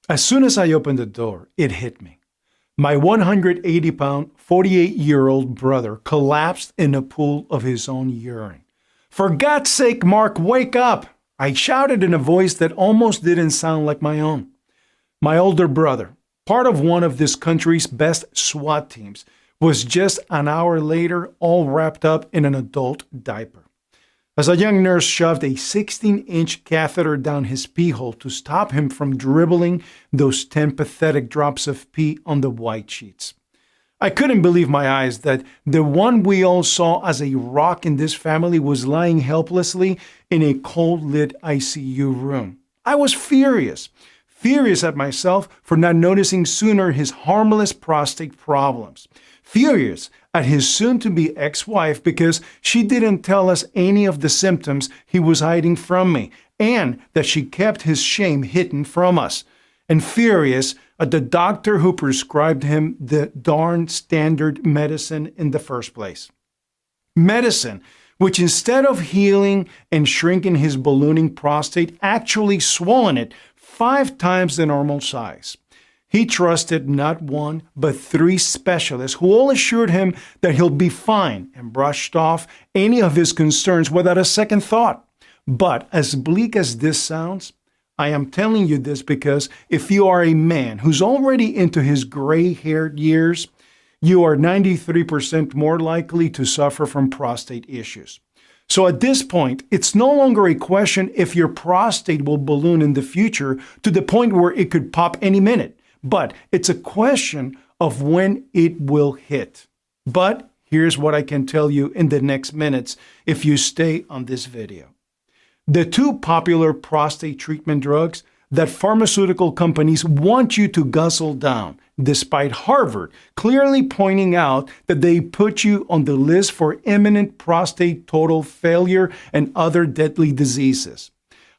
As soon as I opened the door, it hit me. My 180-pound, 48-year-old brother collapsed in a pool of his own urine. "For God's sake, Mark, wake up!" I shouted in a voice that almost didn't sound like my own. My older brother, part of one of this country's best SWAT teams, was just an hour later all wrapped up in an adult diaper. As a young nurse shoved a 16-inch catheter down his pee hole to stop him from dribbling those 10 pathetic drops of pee on the white sheets. I couldn't believe my eyes that the one we all saw as a rock in this family was lying helplessly in a cold-lit ICU room. I was furious at myself for not noticing sooner his harmless prostate problems. Furious at his soon-to-be ex-wife because she didn't tell us any of the symptoms he was hiding from me, and that she kept his shame hidden from us. And furious at the doctor who prescribed him the darn standard medicine in the first place. Medicine which, instead of healing and shrinking his ballooning prostate, actually swollen it 5 times the normal size. He trusted not one, but 3 specialists who all assured him that he'll be fine and brushed off any of his concerns without a second thought. But as bleak as this sounds, I am telling you this because if you are a man who's already into his gray-haired years, you are 93% more likely to suffer from prostate issues. So at this point, it's no longer a question if your prostate will balloon in the future to the point where it could pop any minute, but it's a question of when it will hit. But here's what I can tell you in the next minutes if you stay on this video. The 2 popular prostate treatment drugs that pharmaceutical companies want you to guzzle down, despite Harvard clearly pointing out that they put you on the list for imminent prostate total failure and other deadly diseases.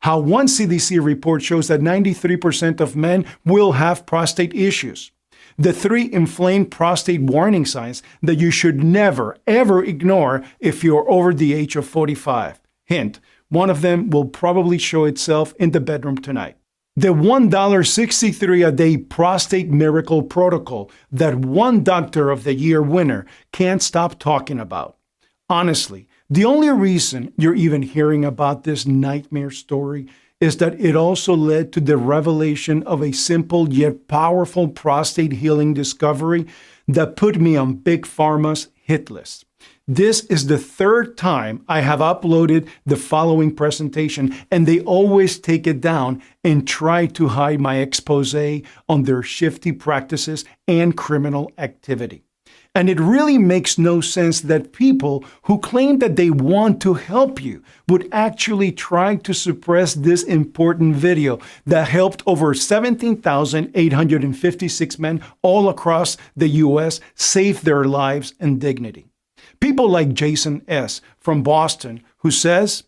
How one CDC report shows that 93% of men will have prostate issues. The 3 inflamed prostate warning signs that you should never, ever ignore if you're over the age of 45. Hint, one of them will probably show itself in the bedroom tonight. The $1.63 a day prostate miracle protocol that one Doctor of the Year winner can't stop talking about. Honestly, the only reason you're even hearing about this nightmare story is that it also led to the revelation of a simple yet powerful prostate healing discovery that put me on Big Pharma's hit list. This is the 3rd time I have uploaded the following presentation, and they always take it down and try to hide my expose on their shifty practices and criminal activity. And it really makes no sense that people who claim that they want to help you would actually try to suppress this important video that helped over 17,856 men all across the U.S. save their lives and dignity. People like Jason S. from Boston, who says,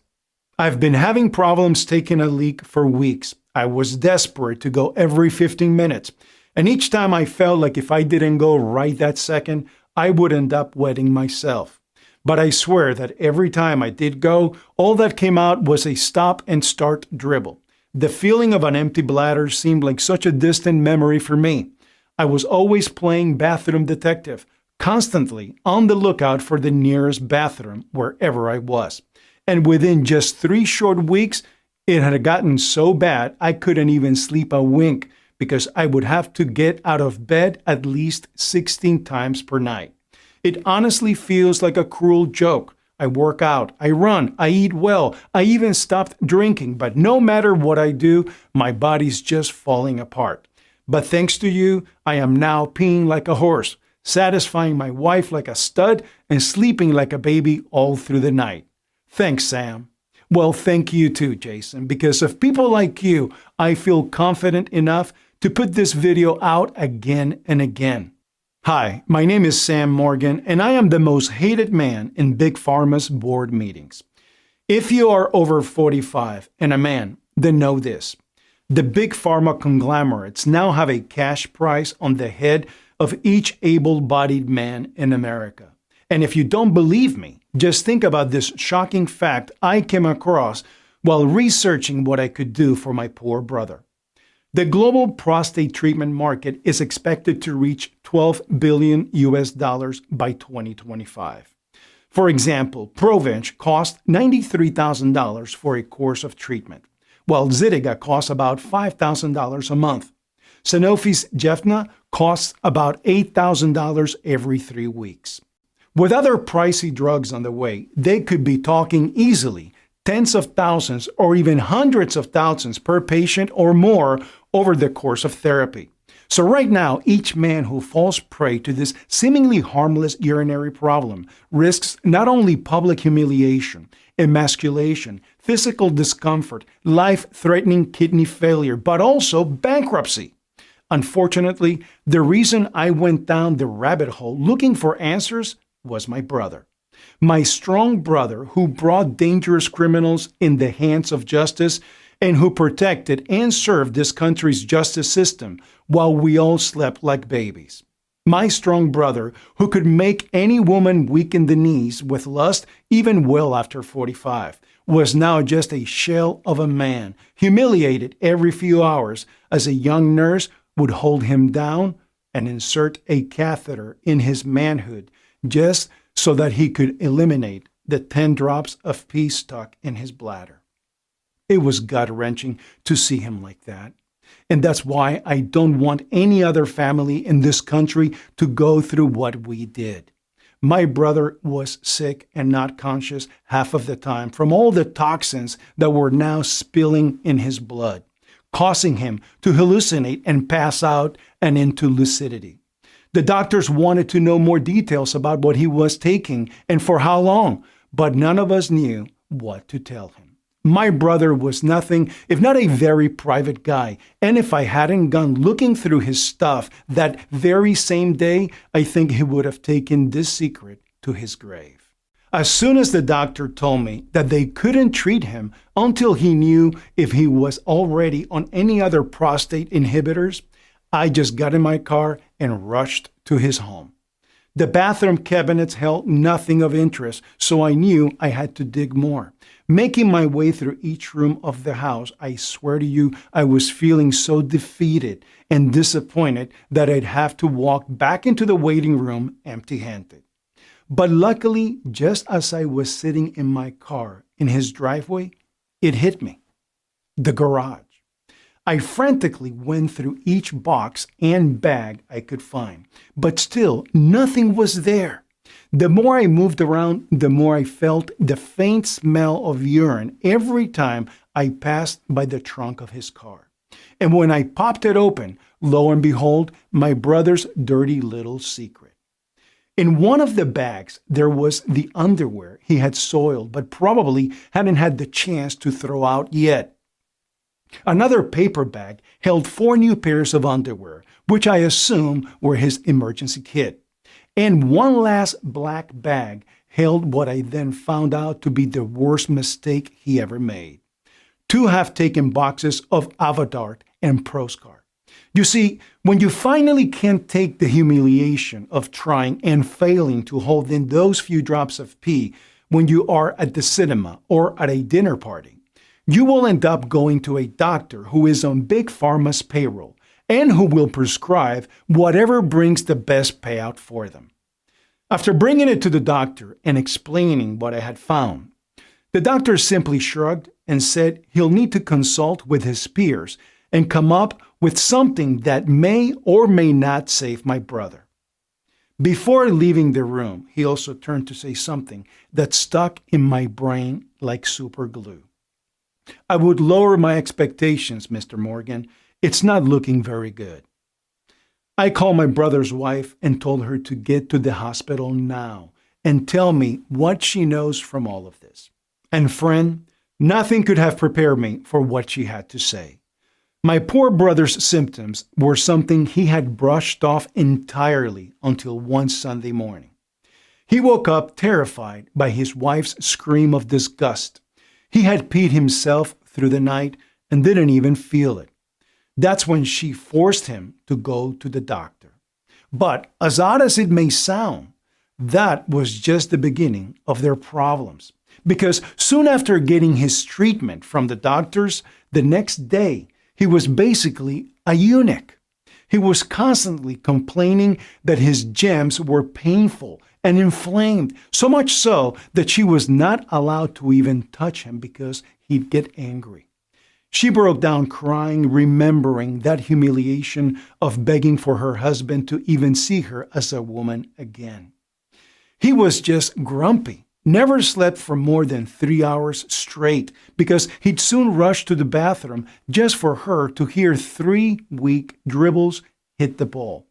"I've been having problems taking a leak for weeks. I was desperate to go every 15 minutes. And each time I felt like if I didn't go right that second, I would end up wetting myself. But I swear that every time I did go, all that came out was a stop and start dribble. The feeling of an empty bladder seemed like such a distant memory for me. I was always playing bathroom detective, constantly on the lookout for the nearest bathroom wherever I was. And within just 3 short weeks, it had gotten so bad I couldn't even sleep a wink because I would have to get out of bed at least 16 times per night. It honestly feels like a cruel joke. I work out, I run, I eat well, I even stopped drinking, but no matter what I do, my body's just falling apart. But thanks to you, I am now peeing like a horse, satisfying my wife like a stud, and sleeping like a baby all through the night. Thanks, Sam." Well, thank you too, Jason, because of people like you, I feel confident enough to put this video out again and again. Hi, my name is Sam Morgan, and I am the most hated man in Big Pharma's board meetings. If you are over 45 and a man, then know this. The Big Pharma conglomerates now have a cash price on the head of each able-bodied man in America. And if you don't believe me, just think about this shocking fact I came across while researching what I could do for my poor brother. The global prostate treatment market is expected to reach $12 billion by 2025. For example, Provenge costs $93,000 for a course of treatment, while Zytiga costs about $5,000 a month. Sanofi's Jefna costs about $8,000 every 3 weeks. With other pricey drugs on the way, they could be talking easily tens of thousands or even hundreds of thousands per patient or more over the course of therapy. So right now, each man who falls prey to this seemingly harmless urinary problem risks not only public humiliation, emasculation, physical discomfort, life-threatening kidney failure, but also bankruptcy. Unfortunately, the reason I went down the rabbit hole looking for answers was my brother. My strong brother who brought dangerous criminals in the hands of justice and who protected and served this country's justice system while we all slept like babies. My strong brother who could make any woman weak in the knees with lust even well after 45 was now just a shell of a man, humiliated every few hours as a young nurse would hold him down and insert a catheter in his manhood just so that he could eliminate the 10 drops of pee stuck in his bladder. It was gut-wrenching to see him like that. And that's why I don't want any other family in this country to go through what we did. My brother was sick and not conscious half of the time from all the toxins that were now spilling in his blood, causing him to hallucinate and pass out and into lucidity. The doctors wanted to know more details about what he was taking and for how long, but none of us knew what to tell him. My brother was nothing if not a very private guy, and if I hadn't gone looking through his stuff that very same day, I think he would have taken this secret to his grave. As soon as the doctor told me that they couldn't treat him until he knew if he was already on any other prostate inhibitors, I just got in my car and rushed to his home. The bathroom cabinets held nothing of interest, so I knew I had to dig more. Making my way through each room of the house, I swear to you, I was feeling so defeated and disappointed that I'd have to walk back into the waiting room empty-handed. But luckily, just as I was sitting in my car in his driveway, it hit me. The garage. I frantically went through each box and bag I could find, but still nothing was there. The more I moved around, the more I felt the faint smell of urine every time I passed by the trunk of his car. And when I popped it open, lo and behold, my brother's dirty little secret. In one of the bags, there was the underwear he had soiled, but probably hadn't had the chance to throw out yet. Another paper bag held 4 new pairs of underwear, which I assume were his emergency kit. And one last black bag held what I then found out to be the worst mistake he ever made. 2 half-taken boxes of Avodart and Proscar. You see, when you finally can't take the humiliation of trying and failing to hold in those few drops of pee when you are at the cinema or at a dinner party, you will end up going to a doctor who is on Big Pharma's payroll and who will prescribe whatever brings the best payout for them. After bringing it to the doctor and explaining what I had found, the doctor simply shrugged and said he'll need to consult with his peers and come up with something that may or may not save my brother. Before leaving the room, he also turned to say something that stuck in my brain like super glue. I would lower my expectations, Mr. Morgan. It's not looking very good. I called my brother's wife and told her to get to the hospital now and tell me what she knows from all of this. And friend, nothing could have prepared me for what she had to say. My poor brother's symptoms were something he had brushed off entirely until one Sunday morning. He woke up terrified by his wife's scream of disgust. He had peed himself through the night and didn't even feel it. That's when she forced him to go to the doctor. But as odd as it may sound, that was just the beginning of their problems. Because soon after getting his treatment from the doctors, the next day, He was basically a eunuch. He was constantly complaining that his gems were painful and inflamed, so much so that she was not allowed to even touch him because he'd get angry. She broke down crying, remembering that humiliation of begging for her husband to even see her as a woman again. He was just grumpy, never slept for more than 3 hours straight because he'd soon rush to the bathroom just for her to hear 3 weak dribbles hit the ball.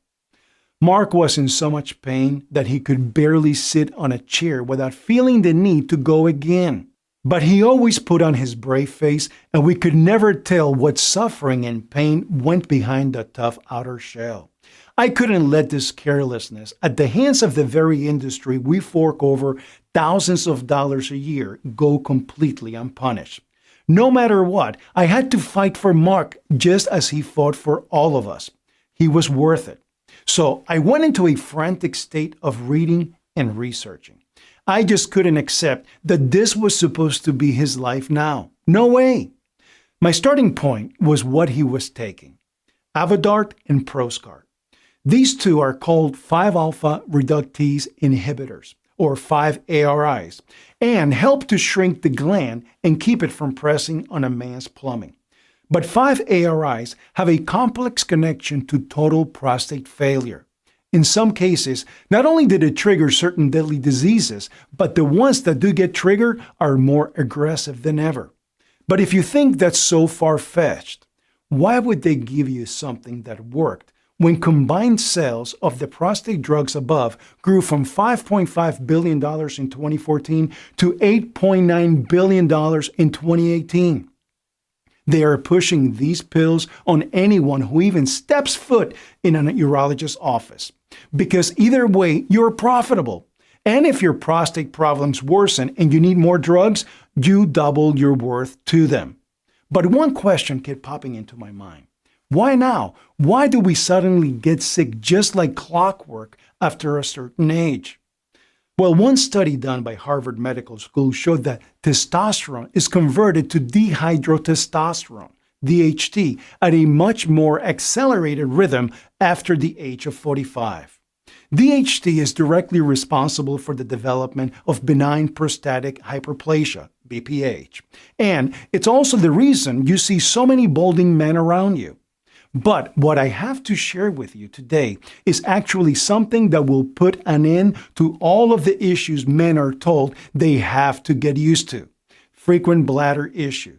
Mark was in so much pain that he could barely sit on a chair without feeling the need to go again. But he always put on his brave face, and we could never tell what suffering and pain went behind the tough outer shell. I couldn't let this carelessness at the hands of the very industry we fork over thousands of dollars a year go completely unpunished. No matter what, I had to fight for Mark just as he fought for all of us. He was worth it. So I went into a frantic state of reading and researching. I just couldn't accept that this was supposed to be his life now. No way. My starting point was what he was taking: Avodart and Prostate. These two are called 5-alpha reductase inhibitors, or 5-ARIs, and help to shrink the gland and keep it from pressing on a man's plumbing. But 5-ARIs have a complex connection to total prostate failure. In some cases, not only did it trigger certain deadly diseases, but the ones that do get triggered are more aggressive than ever. But if you think that's so far-fetched, why would they give you something that worked when combined sales of the prostate drugs above grew from $5.5 billion in 2014 to $8.9 billion in 2018? They are pushing these pills on anyone who even steps foot in a urologist's office, because either way, you're profitable. And if your prostate problems worsen and you need more drugs, you double your worth to them. But one question kept popping into my mind. Why now? Why do we suddenly get sick just like clockwork after a certain age? Well, one study done by Harvard Medical School showed that testosterone is converted to dihydrotestosterone, DHT, at a much more accelerated rhythm after the age of 45. DHT is directly responsible for the development of benign prostatic hyperplasia, BPH, and it's also the reason you see so many balding men around you. But what I have to share with you today is actually something that will put an end to all of the issues men are told they have to get used to. Frequent bladder issue,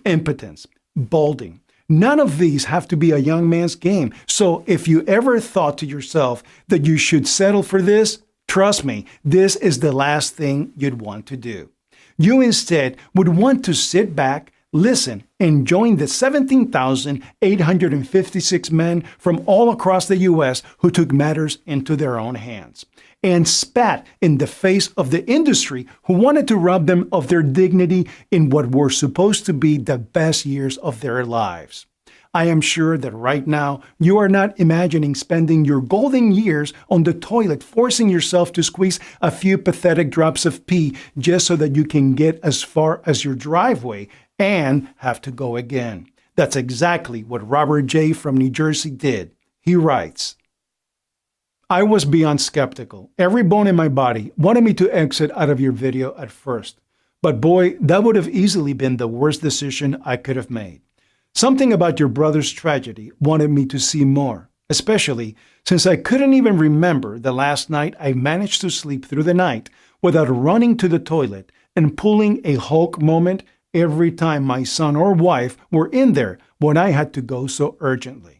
impotence, balding. None of these have to be a young man's game. So if you ever thought to yourself that you should settle for this, trust me, this is the last thing you'd want to do. You instead would want to sit back, listen, and join the 17,856 men from all across the U.S. who took matters into their own hands and spat in the face of the industry who wanted to rob them of their dignity in what were supposed to be the best years of their lives. I am sure that right now you are not imagining spending your golden years on the toilet, forcing yourself to squeeze a few pathetic drops of pee just so that you can get as far as your driveway and have to go again. That's exactly what Robert J. from New Jersey did. He writes, I was beyond skeptical. Every bone in my body wanted me to exit out of your video at first. But boy, that would have easily been the worst decision I could have made. Something about your brother's tragedy wanted me to see more, especially since I couldn't even remember the last night I managed to sleep through the night without running to the toilet and pulling a Hulk moment every time my son or wife were in there when I had to go so urgently.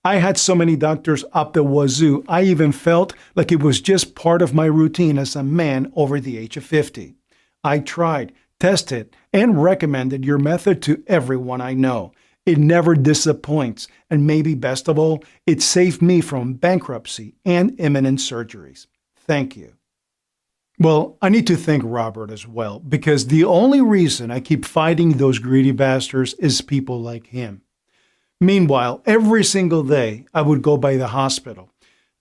I had so many doctors up the wazoo, I even felt like it was just part of my routine as a man over the age of 50. I tried, tested, and recommended your method to everyone I know. It never disappoints, and maybe best of all, it saved me from bankruptcy and imminent surgeries. Thank you. Well, I need to thank Robert as well, because the only reason I keep fighting those greedy bastards is people like him. Meanwhile, every single day I would go by the hospital.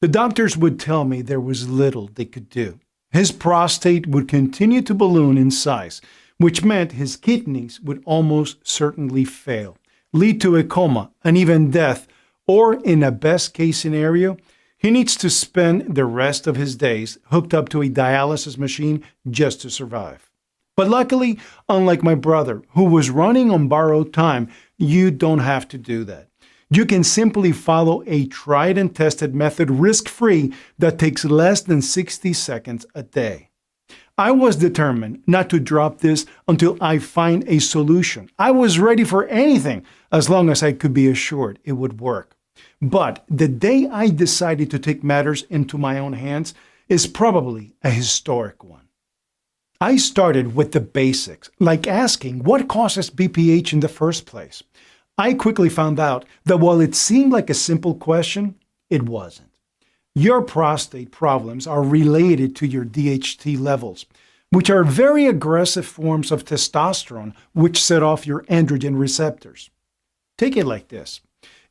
The doctors would tell me there was little they could do. His prostate would continue to balloon in size, which meant his kidneys would almost certainly fail. lead to a coma and even death, or in a best case scenario, he needs to spend the rest of his days hooked up to a dialysis machine just to survive. But luckily, unlike my brother, who was running on borrowed time, you don't have to do that. You can simply follow a tried and tested method risk-free that takes less than 60 seconds a day. I was determined not to drop this until I find a solution. I was ready for anything as long as I could be assured it would work. But the day I decided to take matters into my own hands is probably a historic one. I started with the basics, like asking what causes BPH in the first place. I quickly found out that while it seemed like a simple question, it wasn't. Your prostate problems are related to your DHT levels, which are very aggressive forms of testosterone which set off your androgen receptors. Take it like this.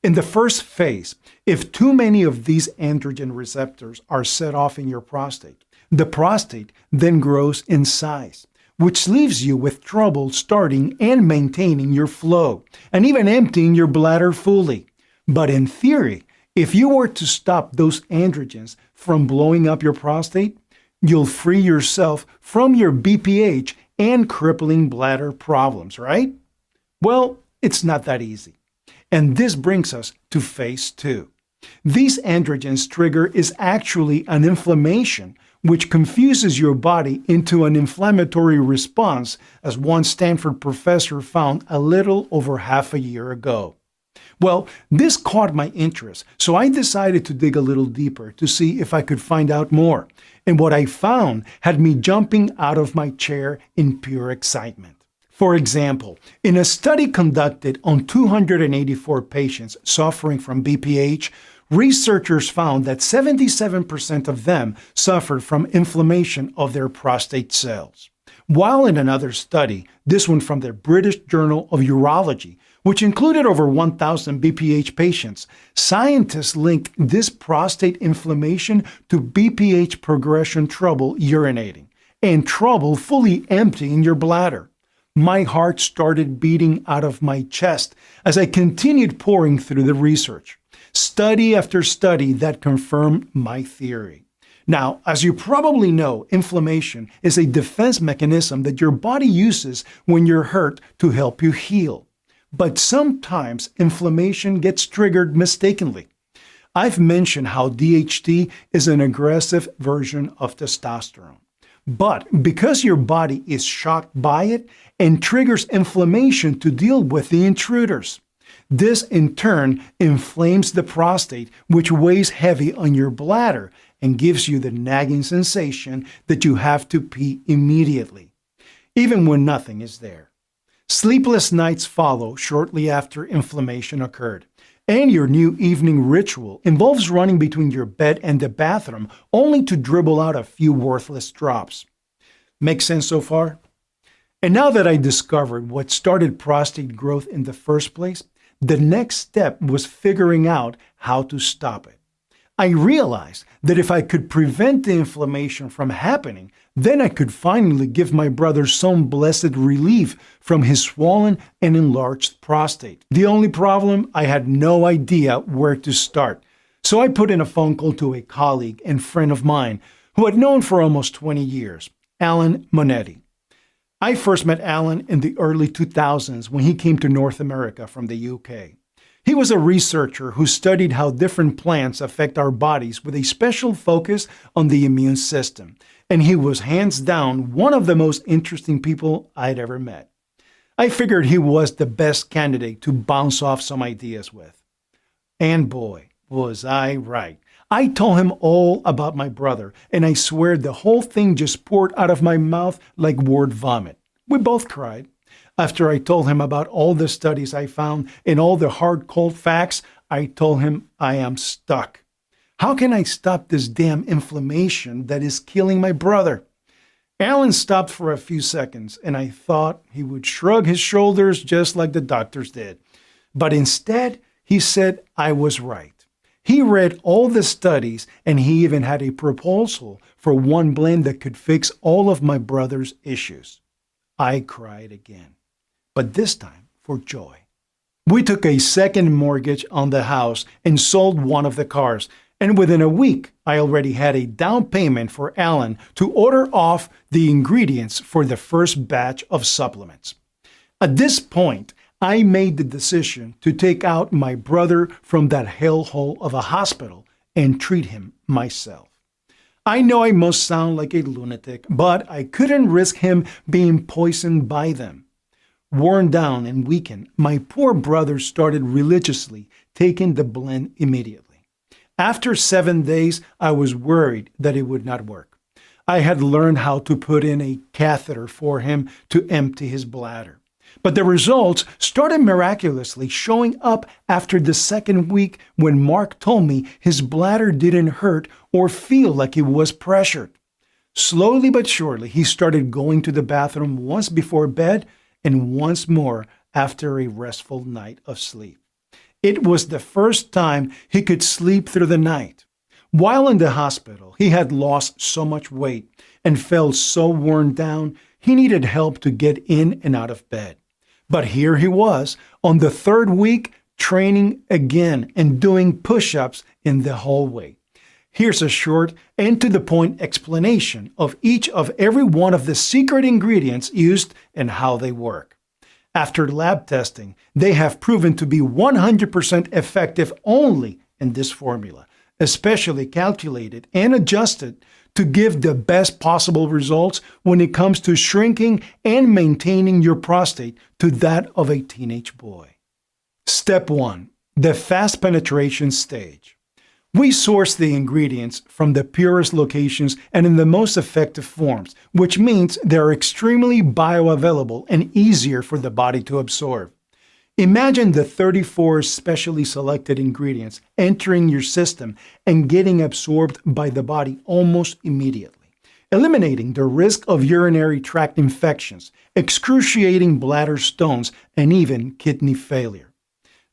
In the first phase, if too many of these androgen receptors are set off in your prostate, the prostate then grows in size, which leaves you with trouble starting and maintaining your flow, and even emptying your bladder fully. But in theory, if you were to stop those androgens from blowing up your prostate, you'll free yourself from your BPH and crippling bladder problems, right? Well, it's not that easy. And this brings us to phase 2. These androgens trigger is actually an inflammation which confuses your body into an inflammatory response, as one Stanford professor found a little over half a year ago. Well, this caught my interest, so I decided to dig a little deeper to see if I could find out more. And what I found had me jumping out of my chair in pure excitement. For example, in a study conducted on 284 patients suffering from BPH, researchers found that 77% of them suffered from inflammation of their prostate cells. While in another study, this one from the British Journal of Urology, which included over 1,000 BPH patients, scientists linked this prostate inflammation to BPH progression trouble urinating and trouble fully emptying your bladder. My heart started beating out of my chest as I continued pouring through the research. Study after study that confirmed my theory. Now, as you probably know, inflammation is a defense mechanism that your body uses when you're hurt to help you heal. But sometimes inflammation gets triggered mistakenly. I've mentioned how DHT is an aggressive version of testosterone. But because your body is shocked by it and triggers inflammation to deal with the intruders. This in turn inflames the prostate, which weighs heavy on your bladder and gives you the nagging sensation that you have to pee immediately, even when nothing is there. Sleepless nights follow shortly after inflammation occurred, and your new evening ritual involves running between your bed and the bathroom only to dribble out a few worthless drops. Make sense so far? And now that I discovered what started prostate growth in the first place, the next step was figuring out how to stop it. I realized that if I could prevent the inflammation from happening, then I could finally give my brother some blessed relief from his swollen and enlarged prostate. The only problem, I had no idea where to start. So I put in a phone call to a colleague and friend of mine who I'd known for almost 20 years, Alan Monetti. I first met Alan in the early 2000s when he came to North America from the UK. He was a researcher who studied how different plants affect our bodies with a special focus on the immune system, and he was hands down one of the most interesting people I'd ever met. I figured he was the best candidate to bounce off some ideas with. And boy, was I right. I told him all about my brother, and I swear the whole thing just poured out of my mouth like word vomit. We both cried. After I told him about all the studies I found and all the hard, cold facts, I told him I am stuck. How can I stop this damn inflammation that is killing my brother? Alan stopped for a few seconds, and I thought he would shrug his shoulders just like the doctors did. But instead, he said I was right. He read all the studies, and he even had a proposal for one blend that could fix all of my brother's issues. I cried again, but this time for joy. We took a second mortgage on the house and sold one of the cars. And within a week, I already had a down payment for Alan to order off the ingredients for the first batch of supplements. At this point, I made the decision to take out my brother from that hellhole of a hospital and treat him myself. I know I must sound like a lunatic, but I couldn't risk him being poisoned by them. Worn down and weakened, my poor brother started religiously taking the blend immediately. After 7 days, I was worried that it would not work. I had learned how to put in a catheter for him to empty his bladder. But the results started miraculously showing up after the second week when Mark told me his bladder didn't hurt or feel like it was pressured. Slowly but surely, he started going to the bathroom once before bed and once more after a restful night of sleep. It was the first time he could sleep through the night. While in the hospital, he had lost so much weight and felt so worn down, he needed help to get in and out of bed. But here he was, on the third week, training again and doing push-ups in the hallway. Here's a short and to-the-point explanation of each of every one of the secret ingredients used and how they work. After lab testing, they have proven to be 100% effective only in this formula, especially calculated and adjusted to give the best possible results when it comes to shrinking and maintaining your prostate to that of a teenage boy. Step 1. The fast penetration stage. We source the ingredients from the purest locations and in the most effective forms, which means they're extremely bioavailable and easier for the body to absorb. Imagine the 34 specially selected ingredients entering your system and getting absorbed by the body almost immediately, eliminating the risk of urinary tract infections, excruciating bladder stones, and even kidney failure.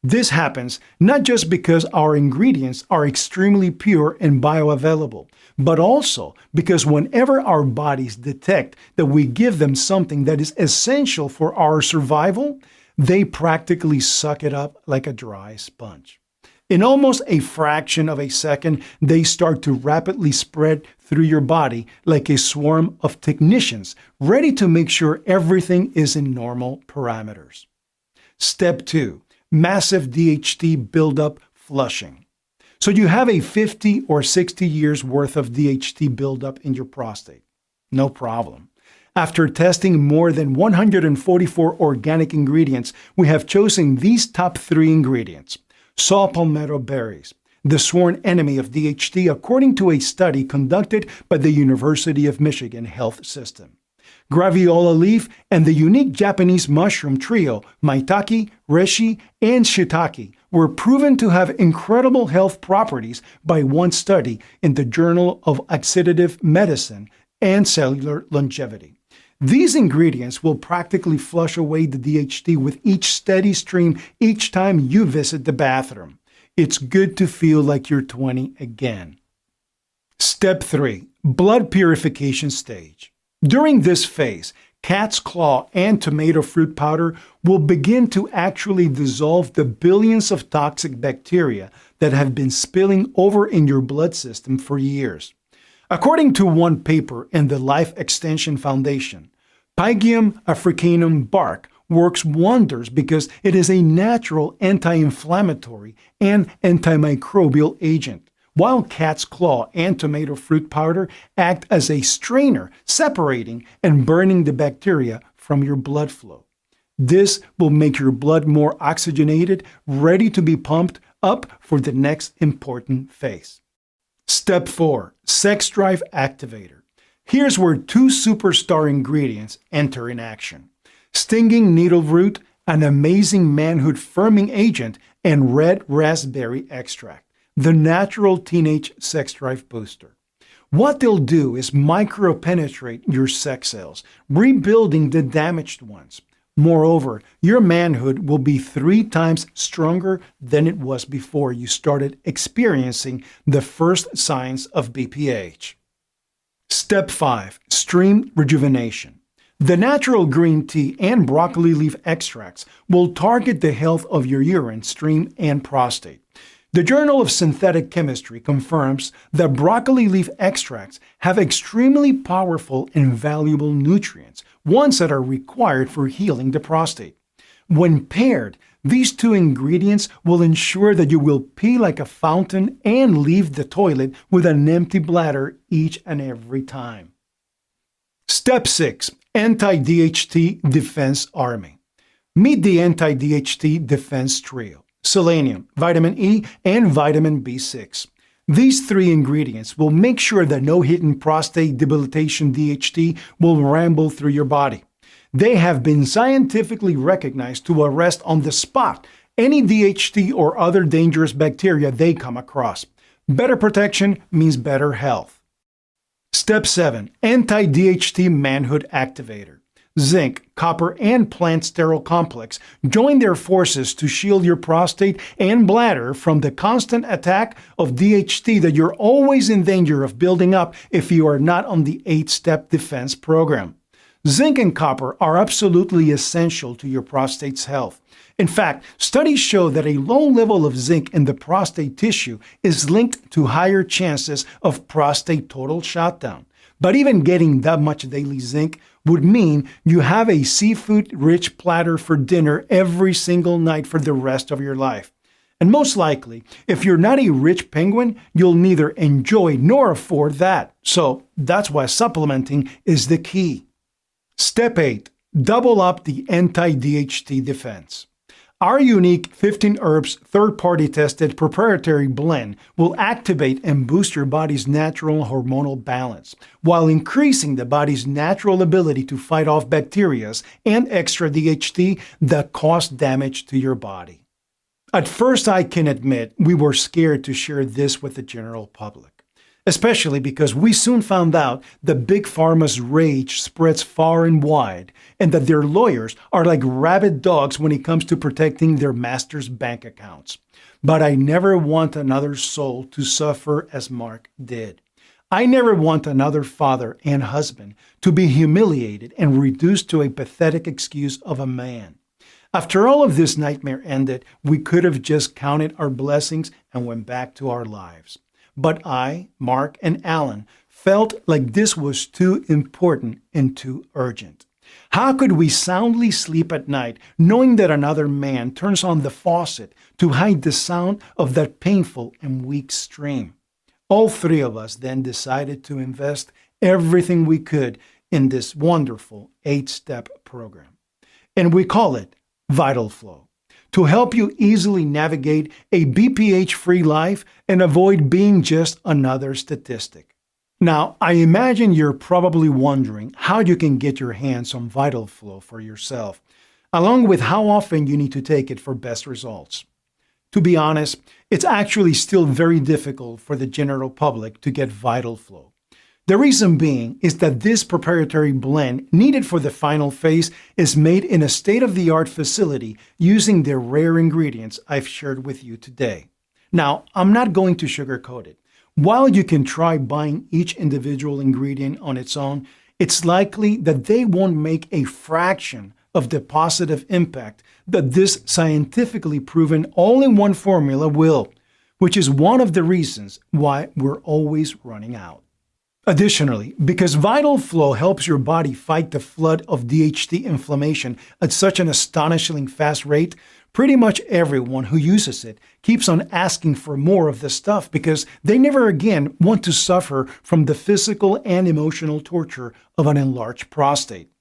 This happens not just because our ingredients are extremely pure and bioavailable, but also because whenever our bodies detect that we give them something that is essential for our survival, they practically suck it up like a dry sponge. In almost a fraction of a second, they start to rapidly spread through your body like a swarm of technicians, ready to make sure everything is in normal parameters. Step 2. Massive DHT buildup flushing. So you have a 50 or 60 years worth of DHT buildup in your prostate. No problem. After testing more than 144 organic ingredients, we have chosen these top 3 ingredients. Saw palmetto berries, the sworn enemy of DHT according to a study conducted by the University of Michigan Health System. Graviola leaf and the unique Japanese mushroom trio, maitake, reishi, and shiitake, were proven to have incredible health properties by one study in the Journal of Oxidative Medicine and Cellular Longevity. These ingredients will practically flush away the DHT with each steady stream each time you visit the bathroom. It's good to feel like you're 20 again. Step 3. Blood purification stage. During this phase, cat's claw and tomato fruit powder will begin to actually dissolve the billions of toxic bacteria that have been spilling over in your blood system for years. According to one paper in the Life Extension Foundation, Pygium africanum bark works wonders because it is a natural anti-inflammatory and antimicrobial agent, while cat's claw and tomato fruit powder act as a strainer, separating and burning the bacteria from your blood flow. This will make your blood more oxygenated, ready to be pumped up for the next important phase. Step 4. Sex Drive Activator. Here's where 2 superstar ingredients enter in action. Stinging needle root, an amazing manhood firming agent, and red raspberry extract, the natural teenage sex drive booster. What they'll do is micropenetrate your sex cells, rebuilding the damaged ones. Moreover, your manhood will be 3 times stronger than it was before you started experiencing the first signs of BPH. Step 5. Stream rejuvenation. The natural green tea and broccoli leaf extracts will target the health of your urine stream and prostate. The Journal of Synthetic Chemistry confirms that broccoli leaf extracts have extremely powerful and valuable nutrients, ones that are required for healing the prostate. When paired, these two ingredients will ensure that you will pee like a fountain and leave the toilet with an empty bladder each and every time. Step 6. Anti-DHT Defense Army. Meet the Anti-DHT Defense Trio: selenium, vitamin E, and vitamin B6. These three ingredients will make sure that no hidden prostate debilitation DHT will ramble through your body. They have been scientifically recognized to arrest on the spot any DHT or other dangerous bacteria they come across. Better protection means better health. Step 7. Anti-DHT Manhood Activator. Zinc, copper, and plant sterol complex join their forces to shield your prostate and bladder from the constant attack of DHT that you're always in danger of building up if you are not on the 8-step defense program. Zinc and copper are absolutely essential to your prostate's health. In fact, studies show that a low level of zinc in the prostate tissue is linked to higher chances of prostate total shutdown. But even getting that much daily zinc would mean you have a seafood-rich platter for dinner every single night for the rest of your life. And most likely, if you're not a rich penguin, you'll neither enjoy nor afford that. So that's why supplementing is the key. Step 8. Double up the anti-DHT defense. Our unique 15 herbs third-party tested proprietary blend will activate and boost your body's natural hormonal balance while increasing the body's natural ability to fight off bacteria and extra DHT that cause damage to your body. At first, I can admit we were scared to share this with the general public, especially because we soon found out that Big Pharma's rage spreads far and wide and that their lawyers are like rabid dogs when it comes to protecting their master's bank accounts. But I never want another soul to suffer as Mark did. I never want another father and husband to be humiliated and reduced to a pathetic excuse of a man. After all of this nightmare ended, we could have just counted our blessings and went back to our lives. But I, Mark, and Alan felt like this was too important and too urgent. How could we soundly sleep at night knowing that another man turns on the faucet to hide the sound of that painful and weak stream? All three of us then decided to invest everything we could in this wonderful 8-step program. And we call it Vital Flow, to help you easily navigate a BPH-free life and avoid being just another statistic. Now, I imagine you're probably wondering how you can get your hands on Vital Flow for yourself, along with how often you need to take it for best results. To be honest, it's actually still very difficult for the general public to get Vital Flow. The reason being is that this proprietary blend needed for the final phase is made in a state-of-the-art facility using the rare ingredients I've shared with you today. Now, I'm not going to sugarcoat it. While you can try buying each individual ingredient on its own, it's likely that they won't make a fraction of the positive impact that this scientifically proven all-in-one formula will, which is one of the reasons why we're always running out. Additionally, because Vital Flow helps your body fight the flood of DHT inflammation at such an astonishingly fast rate, pretty much everyone who uses it keeps on asking for more of the stuff because they never again want to suffer from the physical and emotional torture of an enlarged prostate.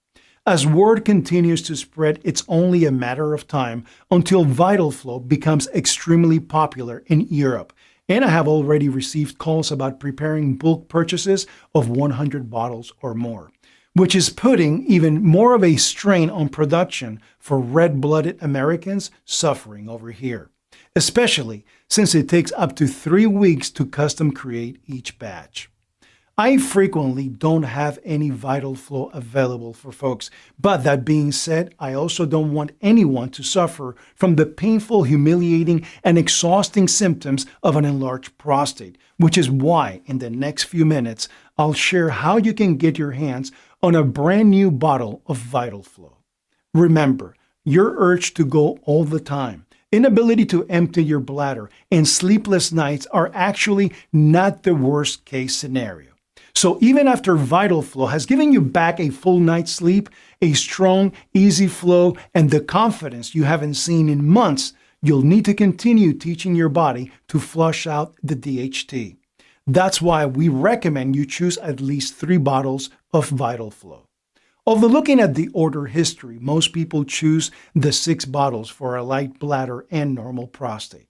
As word continues to spread, it's only a matter of time until Vital Flow becomes extremely popular in Europe. And I have already received calls about preparing bulk purchases of 100 bottles or more, which is putting even more of a strain on production for red-blooded Americans suffering over here, especially since it takes up to 3 weeks to custom create each batch. I frequently don't have any vital flow available for folks, but that being said, I also don't want anyone to suffer from the painful, humiliating, and exhausting symptoms of an enlarged prostate, which is why in the next few minutes, I'll share how you can get your hands on a brand new bottle of Vital Flow. Remember, your urge to go all the time, inability to empty your bladder, and sleepless nights are actually not the worst case scenario. So even after Vital Flow has given you back a full night's sleep, a strong, easy flow, and the confidence you haven't seen in months, you'll need to continue teaching your body to flush out the DHT. That's why we recommend you choose at least 3 bottles of Vital Flow. Although looking at the order history, most people choose the 6 bottles for a light bladder and normal prostate.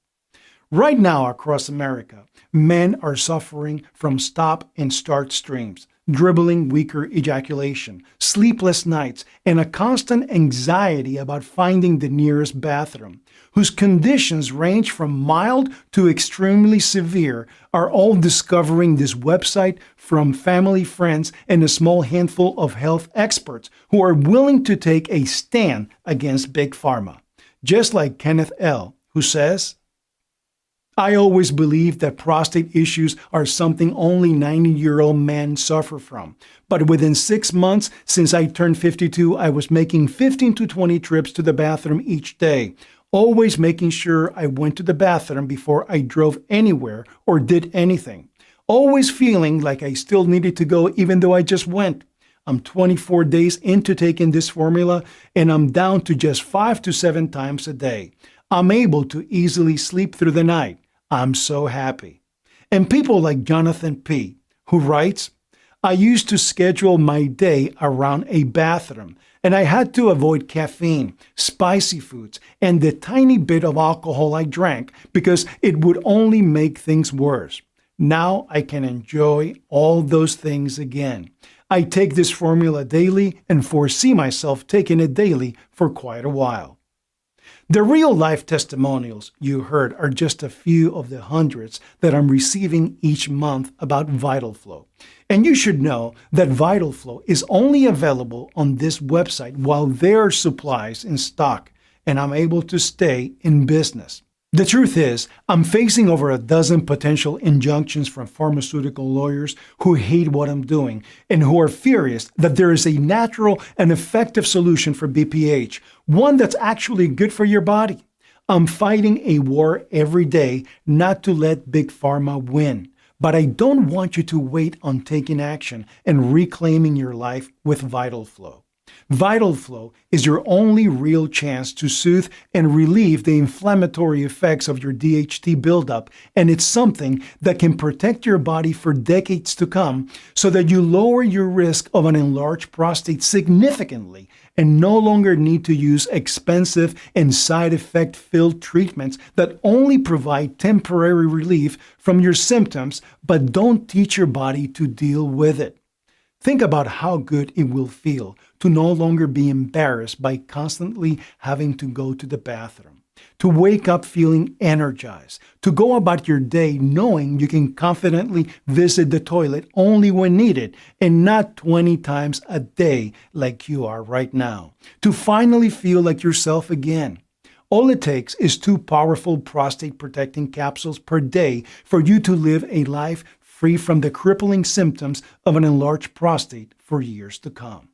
Right now across America, men are suffering from stop and start streams, dribbling weaker ejaculation, sleepless nights, and a constant anxiety about finding the nearest bathroom, whose conditions range from mild to extremely severe, are all discovering this website from family, friends, and a small handful of health experts who are willing to take a stand against Big Pharma. Just like Kenneth L., who says, I always believed that prostate issues are something only 90-year-old men suffer from. But within 6 months since I turned 52, I was making 15 to 20 trips to the bathroom each day, always making sure I went to the bathroom before I drove anywhere or did anything. Always feeling like I still needed to go even though I just went. I'm 24 days into taking this formula and I'm down to just 5 to 7 times a day. I'm able to easily sleep through the night. I'm so happy. And people like Jonathan P., who writes, I used to schedule my day around a bathroom, and I had to avoid caffeine, spicy foods, and the tiny bit of alcohol I drank because it would only make things worse. Now I can enjoy all those things again. I take this formula daily and foresee myself taking it daily for quite a while. The real-life testimonials you heard are just a few of the hundreds that I'm receiving each month about Vital Flow. And you should know that Vital Flow is only available on this website while there are supplies in stock, and I'm able to stay in business. The truth is, I'm facing over a dozen potential injunctions from pharmaceutical lawyers who hate what I'm doing and who are furious that there is a natural and effective solution for BPH, one that's actually good for your body. I'm fighting a war every day not to let Big Pharma win, but I don't want you to wait on taking action and reclaiming your life with Vital Flow. Vital Flow is your only real chance to soothe and relieve the inflammatory effects of your DHT buildup, and it's something that can protect your body for decades to come so that you lower your risk of an enlarged prostate significantly and no longer need to use expensive and side effect-filled treatments that only provide temporary relief from your symptoms but don't teach your body to deal with it. Think about how good it will feel to no longer be embarrassed by constantly having to go to the bathroom, to wake up feeling energized, to go about your day knowing you can confidently visit the toilet only when needed and not 20 times a day like you are right now, to finally feel like yourself again. All it takes is 2 powerful prostate protecting capsules per day for you to live a life free from the crippling symptoms of an enlarged prostate for years to come.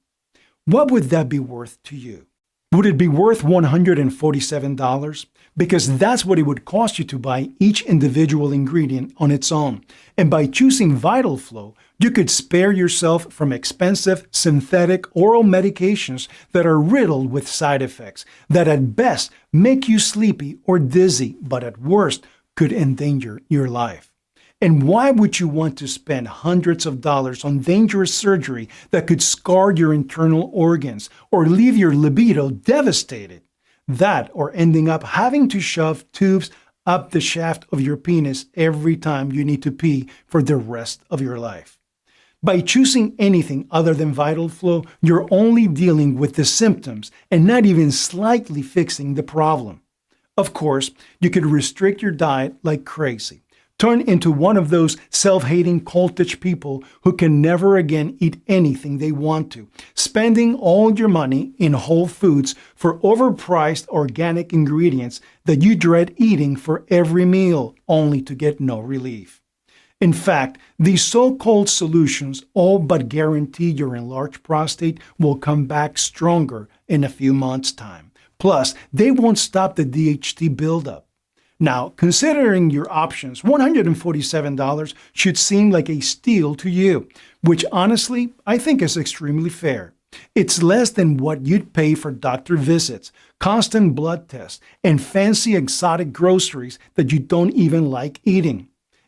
What would that be worth to you? Would it be worth $147? Because that's what it would cost you to buy each individual ingredient on its own. And by choosing Vital Flow, you could spare yourself from expensive synthetic oral medications that are riddled with side effects that at best make you sleepy or dizzy, but at worst could endanger your life. And why would you want to spend hundreds of dollars on dangerous surgery that could scar your internal organs or leave your libido devastated? That or ending up having to shove tubes up the shaft of your penis every time you need to pee for the rest of your life. By choosing anything other than Vital Flow, you're only dealing with the symptoms and not even slightly fixing the problem. Of course, you could restrict your diet like crazy, turn into one of those self-hating cultish people who can never again eat anything they want to, spending all your money in Whole Foods for overpriced organic ingredients that you dread eating for every meal, only to get no relief. In fact, these so-called solutions all but guarantee your enlarged prostate will come back stronger in a few months' time. Plus, they won't stop the DHT buildup. Now, considering your options, $147 should seem like a steal to you, which honestly, I think is extremely fair. It's less than what you'd pay for doctor visits, constant blood tests, and fancy exotic groceries that you don't even like eating.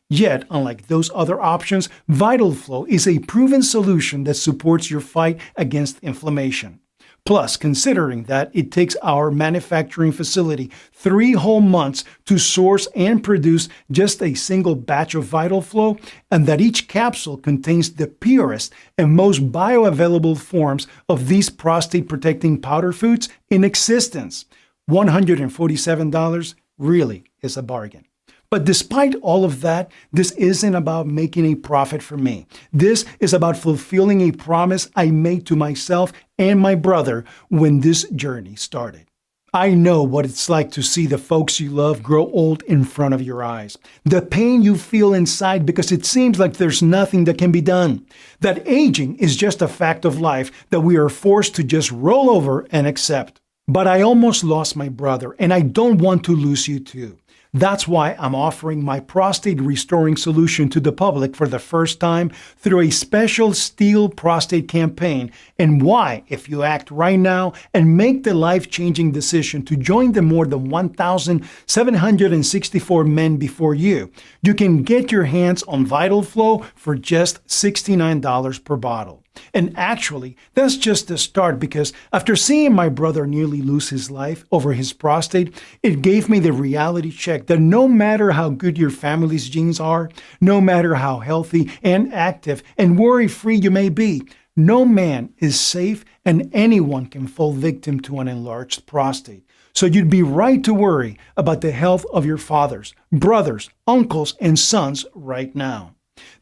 Yet, unlike those other options, Vital Flow is a proven solution that supports your fight against inflammation. Plus, considering that it takes our manufacturing facility 3 whole months to source and produce just a single batch of Vital Flow, and that each capsule contains the purest and most bioavailable forms of these prostate-protecting powder foods in existence, $147 really is a bargain. But despite all of that, this isn't about making a profit for me. This is about fulfilling a promise I made to myself and my brother when this journey started. I know what it's like to see the folks you love grow old in front of your eyes. The pain you feel inside because it seems like there's nothing that can be done. That aging is just a fact of life that we are forced to just roll over and accept. But I almost lost my brother, and I don't want to lose you too. That's why I'm offering my prostate restoring solution to the public for the first time through a special Steel Prostate campaign, and why, if you act right now and make the life-changing decision to join the more than 1,764 men before you, you can get your hands on Vital Flow for just $69 per bottle. And actually, that's just the start, because after seeing my brother nearly lose his life over his prostate, it gave me the reality check that no matter how good your family's genes are, no matter how healthy and active and worry-free you may be, no man is safe and anyone can fall victim to an enlarged prostate. So you'd be right to worry about the health of your fathers, brothers, uncles, and sons right now.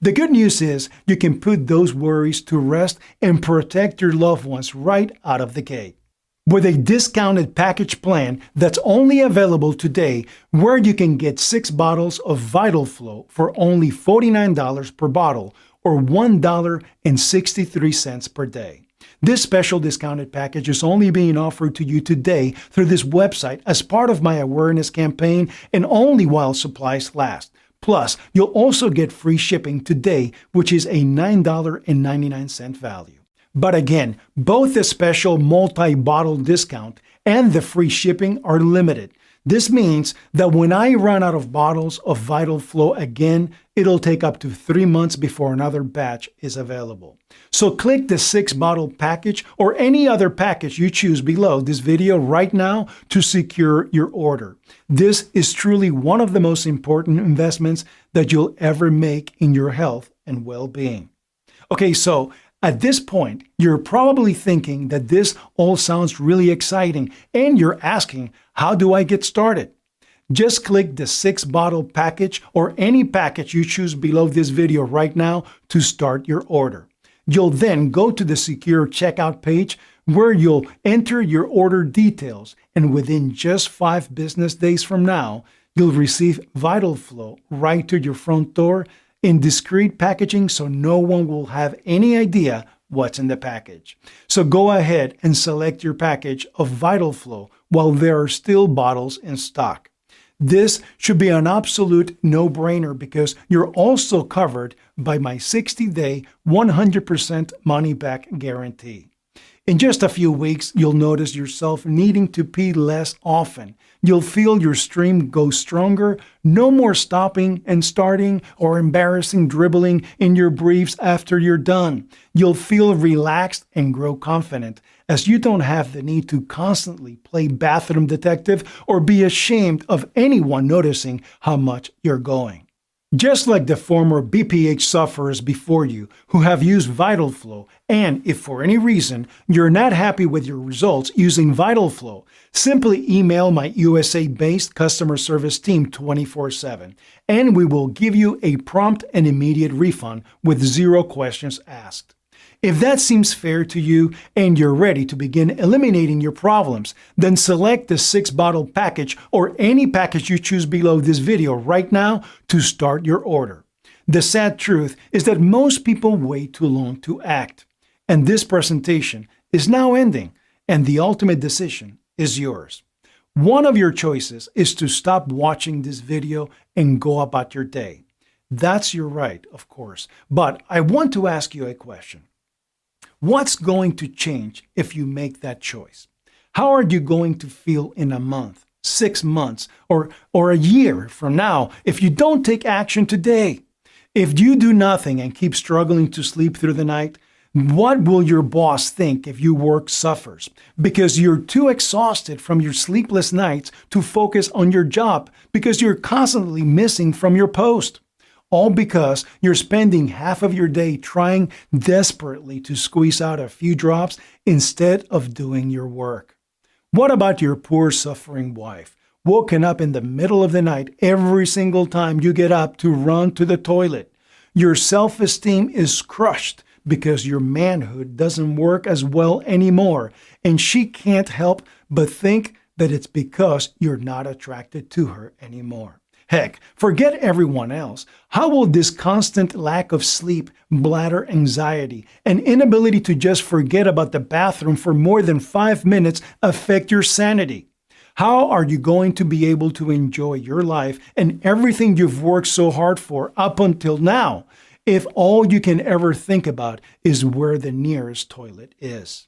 The good news is you can put those worries to rest and protect your loved ones right out of the gate. With a discounted package plan that's only available today, where you can get 6 bottles of Vital Flow for only $49 per bottle or $1.63 per day. This special discounted package is only being offered to you today through this website as part of my awareness campaign, and only while supplies last. Plus, you'll also get free shipping today, which is a $9.99 value. But again, both the special multi-bottle discount and the free shipping are limited. This means that when I run out of bottles of Vital Flow again, it'll take up to 3 months before another batch is available. So click the 6-bottle package or any other package you choose below this video right now to secure your order. This is truly one of the most important investments that you'll ever make in your health and well-being. Okay, so at this point, you're probably thinking that this all sounds really exciting, and you're asking, how do I get started? Just click the 6-bottle package or any package you choose below this video right now to start your order. You'll then go to the secure checkout page where you'll enter your order details, and within just 5 business days from now, you'll receive Vital Flow right to your front door in discreet packaging, so no one will have any idea what's in the package. So go ahead and select your package of Vital Flow while there are still bottles in stock. This should be an absolute no-brainer because you're also covered by my 60-day, 100% money-back guarantee. In just a few weeks, you'll notice yourself needing to pee less often. You'll feel your stream go stronger, no more stopping and starting or embarrassing dribbling in your briefs after you're done. You'll feel relaxed and grow confident, as you don't have the need to constantly play bathroom detective or be ashamed of anyone noticing how much you're going. Just like the former BPH sufferers before you who have used Vital Flow, and if for any reason you're not happy with your results using Vital Flow, simply email my USA-based customer service team 24/7, and we will give you a prompt and immediate refund with 0 questions asked. If that seems fair to you and you're ready to begin eliminating your problems, then select the 6-bottle package or any package you choose below this video right now to start your order. The sad truth is that most people wait too long to act. And this presentation is now ending, and the ultimate decision is yours. One of your choices is to stop watching this video and go about your day. That's your right, of course, but I want to ask you a question. What's going to change if you make that choice? How are you going to feel in a month, 6 months, or a year from now if you don't take action today? If you do nothing and keep struggling to sleep through the night, what will your boss think if your work suffers? Because you're too exhausted from your sleepless nights to focus on your job because you're constantly missing from your post. All because you're spending half of your day trying desperately to squeeze out a few drops instead of doing your work. What about your poor suffering wife, woken up in the middle of the night every single time you get up to run to the toilet? Your self-esteem is crushed because your manhood doesn't work as well anymore, and she can't help but think that it's because you're not attracted to her anymore. Heck, forget everyone else. How will this constant lack of sleep, bladder anxiety, and inability to just forget about the bathroom for more than 5 minutes affect your sanity? How are you going to be able to enjoy your life and everything you've worked so hard for up until now if all you can ever think about is where the nearest toilet is?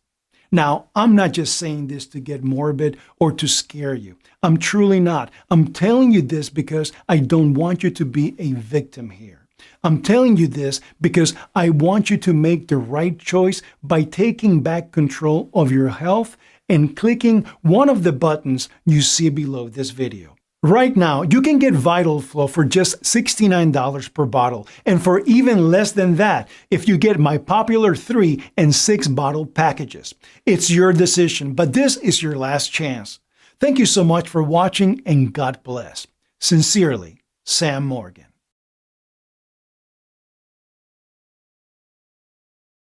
Now, I'm not just saying this to get morbid or to scare you. I'm truly not. I'm telling you this because I don't want you to be a victim here. I'm telling you this because I want you to make the right choice by taking back control of your health and clicking one of the buttons you see below this video. Right now, you can get Vital Flow for just $69 per bottle, and for even less than that if you get my popular 3 and 6-bottle packages. It's your decision, but this is your last chance. Thank you so much for watching, and God bless. Sincerely, Sam Morgan.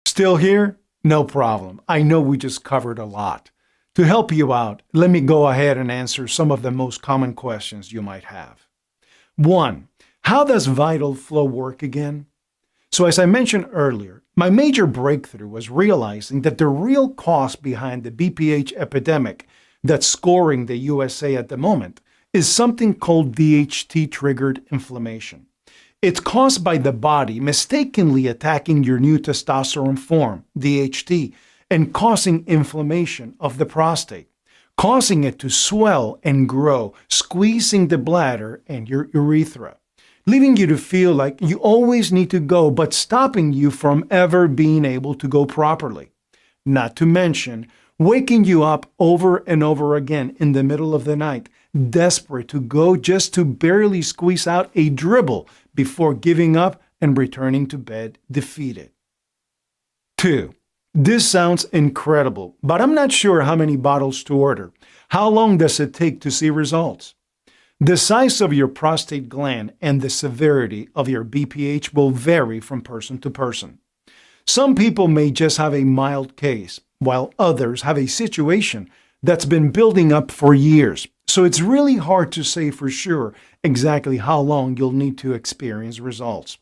Still here? No problem. I know we just covered a lot. To help you out, let me go ahead and answer some of the most common questions you might have. 1. How does Vital Flow work again? So as I mentioned earlier, my major breakthrough was realizing that the real cause behind the BPH epidemic that's scoring the USA at the moment is something called DHT-triggered inflammation. It's caused by the body mistakenly attacking your new testosterone form, DHT, and causing inflammation of the prostate, causing it to swell and grow, squeezing the bladder and your urethra, leaving you to feel like you always need to go, but stopping you from ever being able to go properly. Not to mention, waking you up over and over again in the middle of the night, desperate to go just to barely squeeze out a dribble before giving up and returning to bed defeated. 2. This sounds incredible, but I'm not sure how many bottles to order. How long does it take to see results? The size of your prostate gland and the severity of your BPH will vary from person to person. Some people may just have a mild case, while others have a situation that's been building up for years. So it's really hard to say for sure exactly how long you'll need to experience results.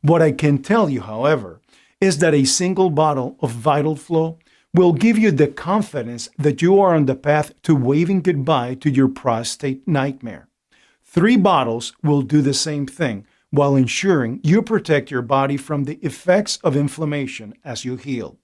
What I can tell you, however, is that a single bottle of Vital Flow will give you the confidence that you are on the path to waving goodbye to your prostate nightmare. 3 bottles will do the same thing while ensuring you protect your body from the effects of inflammation as you heal.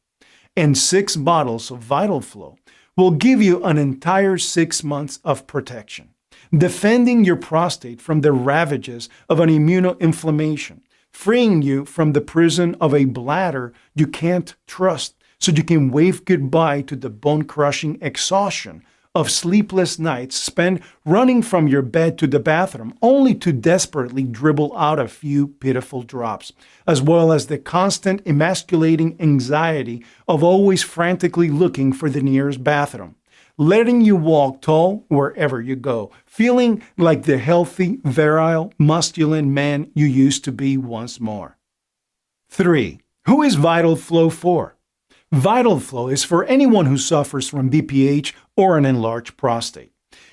And 6 bottles of Vital Flow will give you an entire 6 months of protection, defending your prostate from the ravages of an immunoinflammation, freeing you from the prison of a bladder you can't trust so you can wave goodbye to the bone-crushing exhaustion of sleepless nights spent running from your bed to the bathroom only to desperately dribble out a few pitiful drops, as well as the constant emasculating anxiety of always frantically looking for the nearest bathroom, letting you walk tall wherever you go, feeling like the healthy, virile, masculine man you used to be once more. 3. Who is Vital Flow for? Vital Flow is for anyone who suffers from BPH or an enlarged prostate.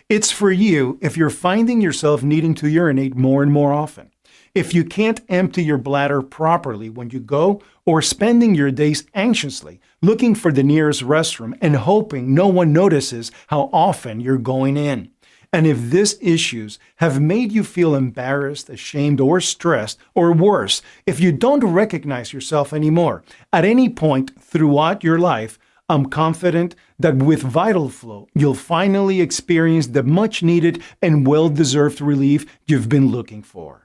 It's for you if you're finding yourself needing to urinate more and more often, if you can't empty your bladder properly when you go, or spending your days anxiously looking for the nearest restroom and hoping no one notices how often you're going in. And if these issues have made you feel embarrassed, ashamed, or stressed, or worse, if you don't recognize yourself anymore at any point throughout your life, I'm confident that with Vital Flow, you'll finally experience the much needed and well-deserved relief you've been looking for.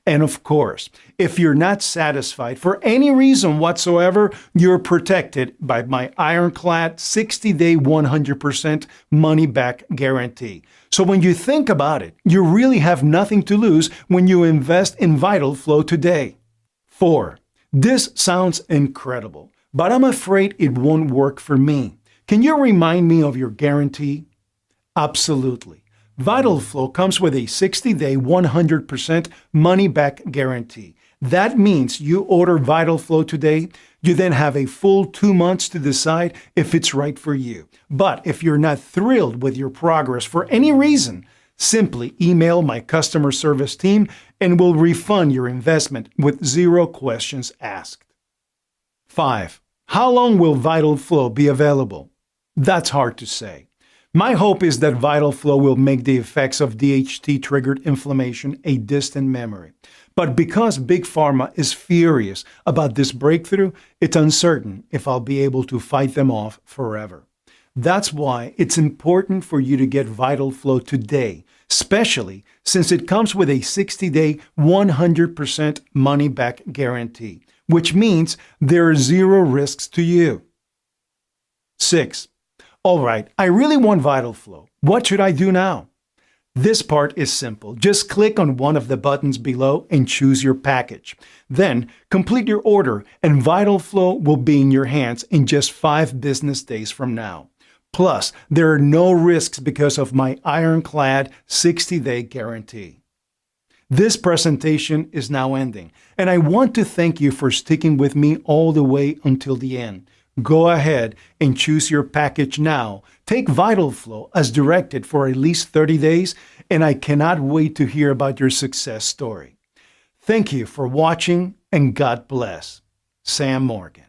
And of course, if you're not satisfied for any reason whatsoever, you're protected by my ironclad 60-day 100% money-back guarantee. So when you think about it, you really have nothing to lose when you invest in Vital Flow today. 4. This sounds incredible, but I'm afraid it won't work for me. Can you remind me of your guarantee? Absolutely. Vital Flow comes with a 60-day 100% money-back guarantee. That means you order Vital Flow today, you then have a full 2 months to decide if it's right for you. But if you're not thrilled with your progress for any reason, simply email my customer service team and we'll refund your investment with 0 questions asked. 5. How long will Vital Flow be available? That's hard to say. My hope is that Vital Flow will make the effects of DHT-triggered inflammation a distant memory. But because Big Pharma is furious about this breakthrough, it's uncertain if I'll be able to fight them off forever. That's why it's important for you to get Vital Flow today, especially since it comes with a 60-day 100% money-back guarantee, which means there are 0 risks to you. 6. All right, I really want Vital Flow. What should I do now? This part is simple. Just click on one of the buttons below and choose your package. Then complete your order and Vital Flow will be in your hands in just 5 business days from now. Plus, there are no risks because of my ironclad 60-day guarantee. This presentation is now ending, and I want to thank you for sticking with me all the way until the end. Go ahead and choose your package now. Take Vital Flow as directed for at least 30 days, and I cannot wait to hear about your success story. Thank you for watching, and God bless. Sam Morgan.